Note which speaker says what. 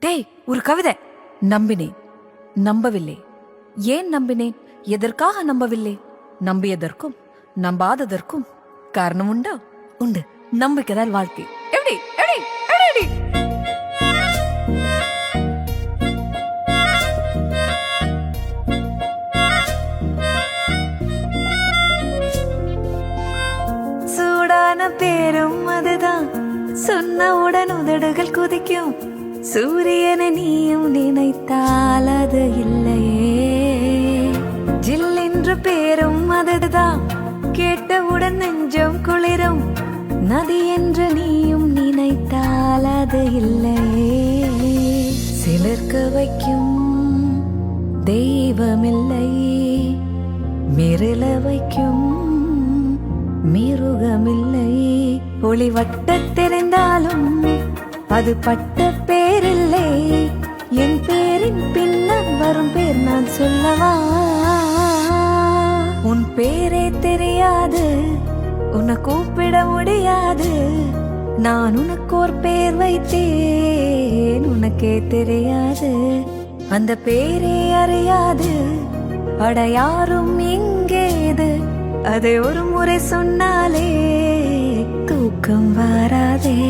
Speaker 1: டேய், ஒரு கவிதை. நம்பினேன், நம்பவில்லை. ஏன் நம்பினேன், எதற்காக நம்பவில்லை? நம்பியதற்கும் நம்பாததற்கும் காரணம் உண்டா? உண்டு. நம்பிக்கைதான் வாழ்க்கை. எப்படி எப்படி எப்படி எப்படி? சூடான பேரும் அதுதான், சொன்னவுடன் உதடுகள் குதிக்கும். சூரியனை நீயும் நினைத்தால் அது இல்லையே. ஜில் என்ற பேரும் அதுதான், கேட்டவுடன் நெஞ்சம் குளிரும். நதி என்று நீயும் நினைத்தால் அது இல்லையே. சிலர்க்க வைக்கும் தெய்வமில்லை, மிரள வைக்கும் மிருகமில்லை. ஒளி வட்ட தெரிந்தாலும் அது பட்ட பேரில்லை. என் பேரின் பின்னால் வரும் பேர் நான் சொல்லவா? உன் பேரே தெரியாது, உன்னை கூப்பிட முடியாது. நான் உனக்கு ஒரு பேர் வைத்தேன், உனக்கே தெரியாது. அந்த பேரே அறியாது அட யாரும் எங்கேது. அதை ஒரு முறை சொன்னாலே தூக்கம் வராதே.